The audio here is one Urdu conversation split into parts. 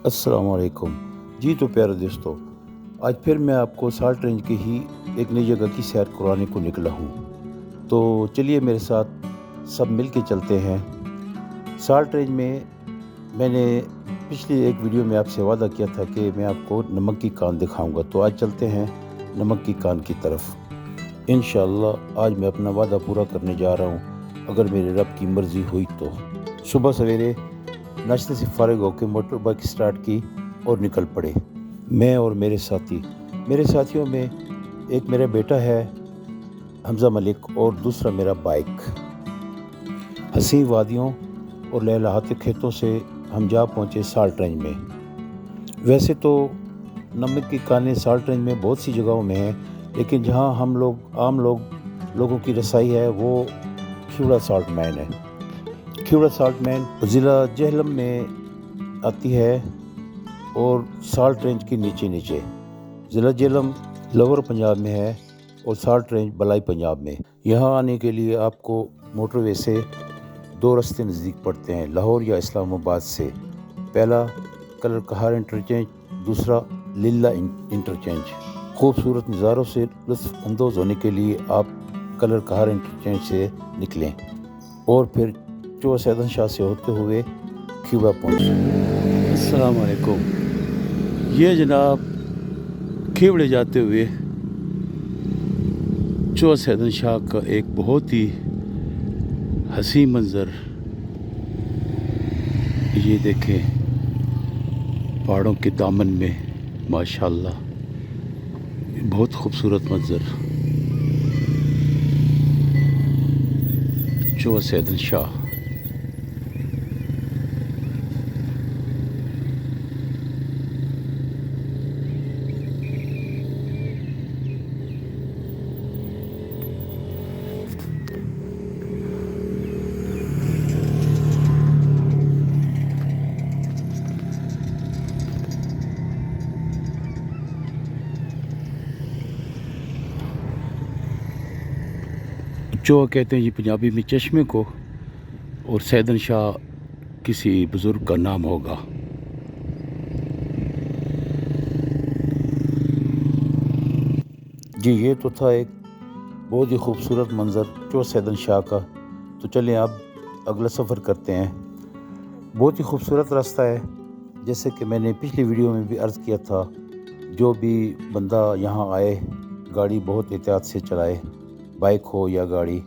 السلام علیکم جی تو پیارے دوستو، آج پھر میں آپ کو سالٹ رینج کی ہی ایک نئی جگہ کی سیر کرانے کو نکلا ہوں۔ تو چلیے میرے ساتھ سب مل کے چلتے ہیں۔ سالٹ رینج میں نے پچھلی ایک ویڈیو میں آپ سے وعدہ کیا تھا کہ میں آپ کو نمک کی کان دکھاؤں گا، تو آج چلتے ہیں نمک کی کان کی طرف۔ انشاءاللہ آج میں اپنا وعدہ پورا کرنے جا رہا ہوں، اگر میرے رب کی مرضی ہوئی تو۔ صبح سویرے ناشتے سے فارغ ہو کے موٹر بائک سٹارٹ کی اور نکل پڑے، میں اور میرے ساتھیوں میں ایک میرا بیٹا ہے حمزہ ملک اور دوسرا میرا بائک۔ حسین وادیوں اور لہلہاتے کھیتوں سے ہم جا پہنچے سالٹ رینج میں۔ ویسے تو نمک کی کانیں سالٹ رینج میں بہت سی جگہوں میں ہیں، لیکن جہاں عام لوگوں کی رسائی ہے وہ کھیوڑا سالٹ مین ہے۔ کھیوڑا سالٹ مین ضلع جہلم میں آتی ہے اور سالٹ رینج کے نیچے ضلع جہلم لوور پنجاب میں ہے اور سالٹ رینج بلائی پنجاب میں۔ یہاں آنے کے لیے آپ کو موٹر وے سے دو راستے نزدیک پڑتے ہیں، لاہور یا اسلام آباد سے۔ پہلا کلر کہار انٹرچینج، دوسرا للہ انٹرچینج۔ خوبصورت نظاروں سے لطف اندوز ہونے کے لیے آپ کلر کہار انٹرچینج سے نکلیں اور پھر چوہا سیدن شاہ سے ہوتے ہوئے کھیوڑا پہنچیں۔ السلام علیکم۔ یہ جناب کھیوڑے جاتے ہوئے چوہا سیدن شاہ کا ایک بہت ہی حسین منظر، یہ دیکھیں پہاڑوں کے دامن میں، ماشاءاللہ بہت خوبصورت منظر۔ چوہا سیدن شاہ۔ چوہا کہتے ہیں جی پنجابی میں چشمے کو، اور سیدن شاہ کسی بزرگ کا نام ہوگا۔ جی یہ تو تھا ایک بہت ہی خوبصورت منظر چوہا سیدن شاہ کا۔ تو چلیں اب اگلا سفر کرتے ہیں۔ بہت ہی خوبصورت راستہ ہے، جیسے کہ میں نے پچھلی ویڈیو میں بھی عرض کیا تھا، جو بھی بندہ یہاں آئے گاڑی بہت احتیاط سے چلائے، بائک ہو یا گاڑی،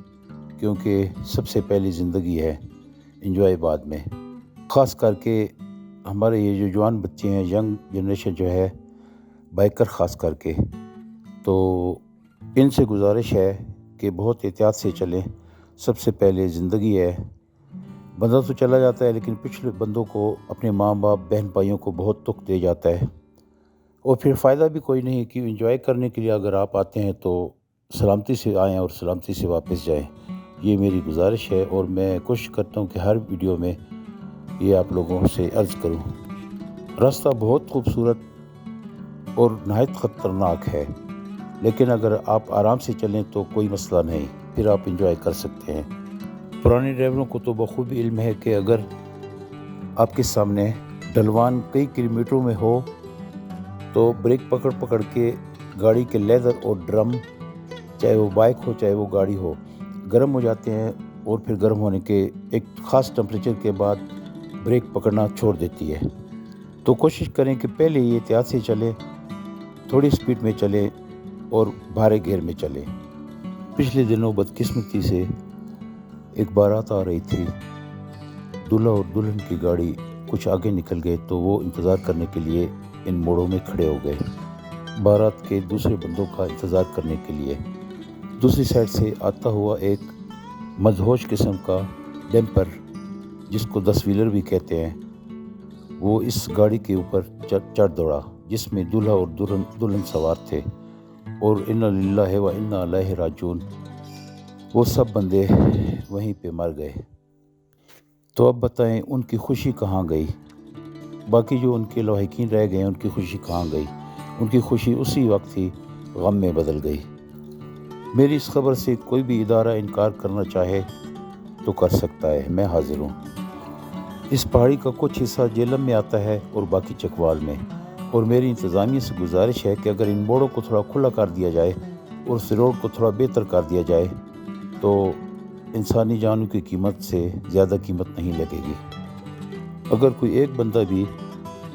کیونکہ سب سے پہلی زندگی ہے انجوائے بعد میں۔ خاص کر کے ہمارے یہ جو جوان بچے ہیں، ینگ جنریشن جو ہے، بائکر خاص کر کے، تو ان سے گزارش ہے کہ بہت احتیاط سے چلیں۔ سب سے پہلے زندگی ہے، بندہ تو چلا جاتا ہے لیکن پچھلے بندوں کو، اپنے ماں باپ بہن بھائیوں کو بہت دکھ دے جاتا ہے، اور پھر فائدہ بھی کوئی نہیں کہ انجوائے کرنے کے لیے اگر آپ آتے ہیں تو سلامتی سے آئیں اور سلامتی سے واپس جائیں۔ یہ میری گزارش ہے اور میں کوشش کرتا ہوں کہ ہر ویڈیو میں یہ آپ لوگوں سے عرض کروں۔ راستہ بہت خوبصورت اور نہایت خطرناک ہے، لیکن اگر آپ آرام سے چلیں تو کوئی مسئلہ نہیں، پھر آپ انجوائے کر سکتے ہیں۔ پرانے ڈرائیوروں کو تو بخوبی علم ہے کہ اگر آپ کے سامنے ڈھلوان کئی کلومیٹروں میں ہو تو بریک پکڑ کے گاڑی کے لیدر اور ڈرم، چاہے وہ بائک ہو چاہے وہ گاڑی ہو، گرم ہو جاتے ہیں، اور پھر گرم ہونے کے ایک خاص ٹمپریچر کے بعد بریک پکڑنا چھوڑ دیتی ہے۔ تو کوشش کریں کہ پہلے یہ احتیاط سے چلیں، تھوڑی سپیڈ میں چلیں اور بھارے گیئر میں چلیں۔ پچھلے دنوں بدقسمتی سے ایک بارات آ رہی تھی، دلہا اور دلہن کی گاڑی کچھ آگے نکل گئے تو وہ انتظار کرنے کے لیے ان موڑوں میں کھڑے ہو گئے، بارات کے دوسرے بندوں کا انتظار کرنے کے لیے۔ دوسری سائڈ سے آتا ہوا ایک مدہوش قسم کا ڈیمپر، جس کو 10 ویلر بھی کہتے ہیں، وہ اس گاڑی کے اوپر چڑھ دوڑا، جس میں دلہا اور دلہن سوار تھے، اور انا للہ و انا الیہ راجعون، وہ سب بندے وہیں پہ مر گئے۔ تو اب بتائیں ان کی خوشی کہاں گئی؟ باقی جو ان کے لاحقین رہ گئے ان کی خوشی کہاں گئی؟ ان کی خوشی اسی وقت ہی غم میں بدل گئی۔ میری اس خبر سے کوئی بھی ادارہ انکار کرنا چاہے تو کر سکتا ہے، میں حاضر ہوں۔ اس پہاڑی کا کچھ حصہ جہلم میں آتا ہے اور باقی چکوال میں، اور میری انتظامیہ سے گزارش ہے کہ اگر ان موڑوں کو تھوڑا کھلا کر دیا جائے اور اس روڈ کو تھوڑا بہتر کر دیا جائے تو انسانی جانوں کی قیمت سے زیادہ قیمت نہیں لگے گی۔ اگر کوئی ایک بندہ بھی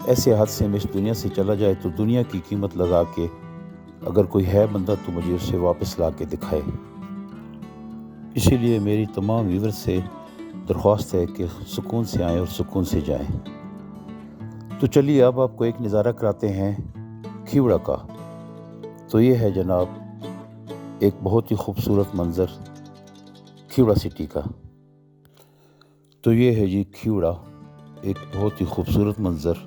ایسے حادثے میں اس دنیا سے چلا جائے تو دنیا کی قیمت لگا کے اگر کوئی ہے بندہ تو مجھے اسے واپس لا کے دکھائے۔ اسی لیے میری تمام ویور سے درخواست ہے کہ سکون سے آئیں اور سکون سے جائیں۔ تو چلیے اب آپ کو ایک نظارہ کراتے ہیں کھیوڑا کا۔ تو یہ ہے جناب ایک بہت ہی خوبصورت منظر کھیوڑا سٹی کا۔ تو یہ ہے جی کھیوڑا، ایک بہت ہی خوبصورت منظر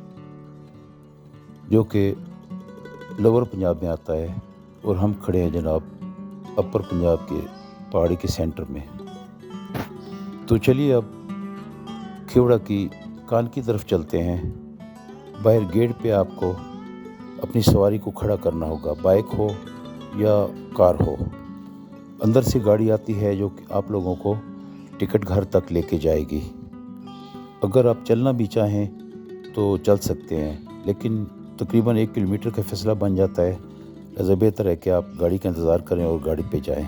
جو کہ لوور پنجاب میں آتا ہے، اور ہم کھڑے ہیں جناب اپر پنجاب کے پہاڑی کے سینٹر میں۔ تو چلیے اب کھیوڑا کی کان کی طرف چلتے ہیں۔ باہر گیٹ پہ آپ کو اپنی سواری کو کھڑا کرنا ہوگا، بائک ہو یا کار ہو۔ اندر سے گاڑی آتی ہے جو کہ آپ لوگوں کو ٹکٹ گھر تک لے کے جائے گی۔ اگر آپ چلنا بھی چاہیں تو چل سکتے ہیں، لیکن تقریباً 1 کلومیٹر کا فاصلہ بن جاتا ہے، لہذا بہتر ہے کہ آپ گاڑی کا انتظار کریں اور گاڑی پہ جائیں۔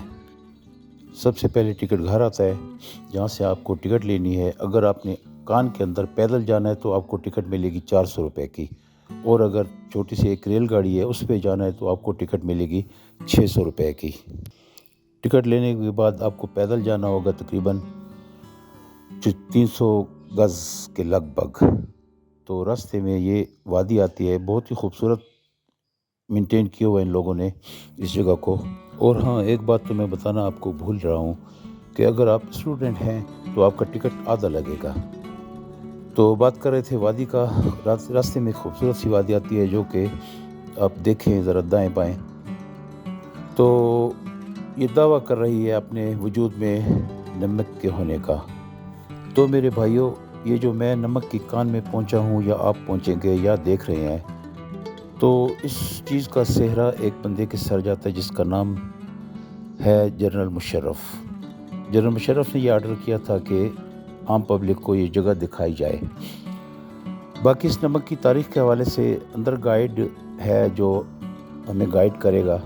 سب سے پہلے ٹکٹ گھر آتا ہے جہاں سے آپ کو ٹکٹ لینی ہے۔ اگر آپ نے کان کے اندر پیدل جانا ہے تو آپ کو ٹکٹ ملے گی 400 روپے کی، اور اگر چھوٹی سی ایک ریل گاڑی ہے اس پہ جانا ہے تو آپ کو ٹکٹ ملے گی 600 روپے کی۔ ٹکٹ لینے کے بعد آپ کو پیدل جانا ہوگا تقریباً 300 گز کے لگ بھگ۔ تو راستے میں یہ وادی آتی ہے، بہت ہی خوبصورت مینٹین کیا ہوا ان لوگوں نے اس جگہ کو۔ اور ہاں، ایک بات تو میں بتانا آپ کو بھول رہا ہوں کہ اگر آپ اسٹوڈنٹ ہیں تو آپ کا ٹکٹ آدھا لگے گا۔ تو بات کر رہے تھے وادی کا، راستے میں خوبصورت سی وادی آتی ہے جو کہ آپ دیکھیں ذرا دائیں بائیں تو یہ دعویٰ کر رہی ہے اپنے وجود میں نمک کے ہونے کا۔ تو میرے بھائیوں، یہ جو میں نمک کی کان میں پہنچا ہوں یا آپ پہنچیں گے یا دیکھ رہے ہیں، تو اس چیز کا سہرا ایک بندے کے سر جاتا ہے جس کا نام ہے جنرل مشرف۔ جنرل مشرف نے یہ آرڈر کیا تھا کہ عام پبلک کو یہ جگہ دکھائی جائے۔ باقی اس نمک کی تاریخ کے حوالے سے اندر گائیڈ ہے جو ہمیں گائیڈ کرے گا،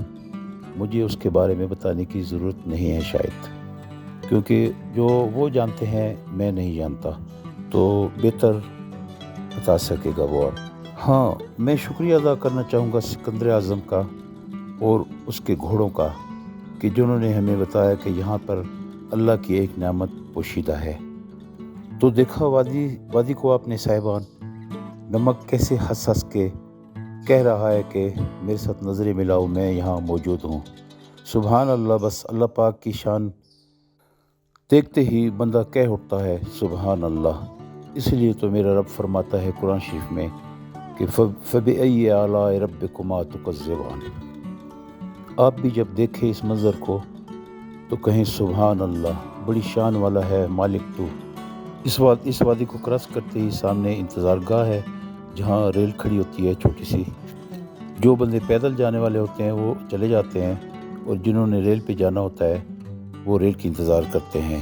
مجھے اس کے بارے میں بتانے کی ضرورت نہیں ہے شاید، کیونکہ جو وہ جانتے ہیں میں نہیں جانتا، تو بہتر بتا سکے گا وہ۔ ہاں، میں شکریہ ادا کرنا چاہوں گا سکندر اعظم کا اور اس کے گھوڑوں کا کہ جنہوں نے ہمیں بتایا کہ یہاں پر اللہ کی ایک نعمت پوشیدہ ہے۔ تو دیکھا وادی کو آپ نے صاحبان، نمک کیسے ہنس ہنس کے کہہ رہا ہے کہ میرے ساتھ نظریں ملاؤ، میں یہاں موجود ہوں۔ سبحان اللہ، بس اللہ پاک کی شان دیکھتے ہی بندہ کہہ اٹھتا ہے سبحان اللہ۔ اس لیے تو میرا رب فرماتا ہے قرآن شریف میں کہ فَبِأَيِّ آلَاءِ رَبِّكُمَا تُكَذِّبَانِ۔ آپ بھی جب دیکھیں اس منظر کو تو کہیں سبحان اللہ، بڑی شان والا ہے مالک تو۔ اس وادی کو کراس کرتے ہی سامنے انتظار گاہ ہے جہاں ریل کھڑی ہوتی ہے چھوٹی سی۔ جو بندے پیدل جانے والے ہوتے ہیں وہ چلے جاتے ہیں، اور جنہوں نے ریل پہ جانا ہوتا ہے وہ ریل کی انتظار کرتے ہیں۔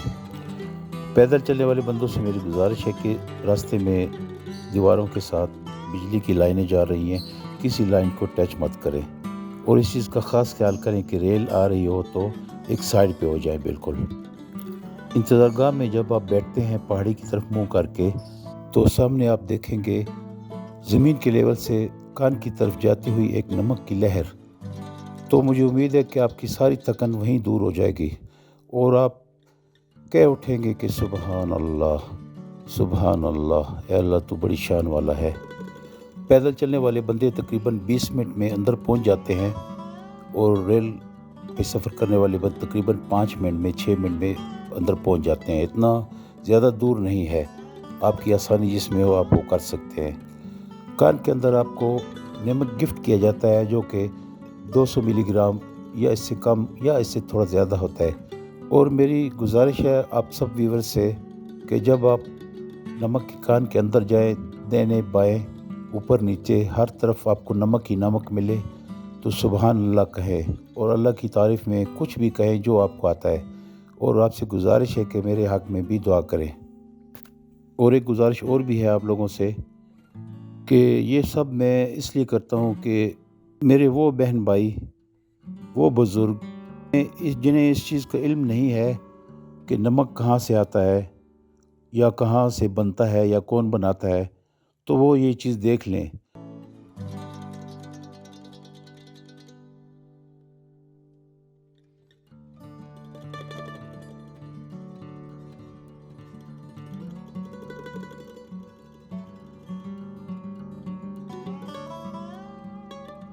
پیدل چلنے والے بندوں سے میری گزارش ہے کہ راستے میں دیواروں کے ساتھ بجلی کی لائنیں جا رہی ہیں، کسی لائن کو ٹچ مت کریں، اور اس چیز کا خاص خیال کریں کہ ریل آ رہی ہو تو ایک سائڈ پہ ہو جائیں بالکل۔ انتظار گاہ میں جب آپ بیٹھتے ہیں پہاڑی کی طرف منہ کر کے تو سامنے آپ دیکھیں گے زمین کے لیول سے کان کی طرف جاتی ہوئی ایک نمک کی لہر۔ تو مجھے امید ہے کہ آپ کی ساری تھکن وہیں دور ہو جائے گی اور آپ کہہ اٹھیں گے کہ سبحان اللہ، سبحان اللہ، اے اللہ تو بڑی شان والا ہے۔ پیدل چلنے والے بندے تقریباً 20 منٹ میں اندر پہنچ جاتے ہیں، اور ریل پہ سفر کرنے والے بندے تقریباً 5 منٹ میں 6 منٹ میں اندر پہنچ جاتے ہیں۔ اتنا زیادہ دور نہیں ہے، آپ کی آسانی جس میں ہو آپ وہ کر سکتے ہیں۔ کان کے اندر آپ کو نمک گفٹ کیا جاتا ہے جو کہ 200 ملی گرام یا اس سے کم یا اس سے تھوڑا زیادہ ہوتا ہے۔ اور میری گزارش ہے آپ سب ویور سے کہ جب آپ نمک کی کان کے اندر جائیں، دائیں بائیں اوپر نیچے ہر طرف آپ کو نمک ہی نمک ملے تو سبحان اللہ کہیں، اور اللہ کی تعریف میں کچھ بھی کہیں جو آپ کو آتا ہے، اور آپ سے گزارش ہے کہ میرے حق میں بھی دعا کریں۔ اور ایک گزارش اور بھی ہے آپ لوگوں سے کہ یہ سب میں اس لیے کرتا ہوں کہ میرے وہ بہن بھائی، وہ بزرگ جنہیں اس چیز کا علم نہیں ہے کہ نمک کہاں سے آتا ہے یا کہاں سے بنتا ہے یا کون بناتا ہے، تو وہ یہ چیز دیکھ لیں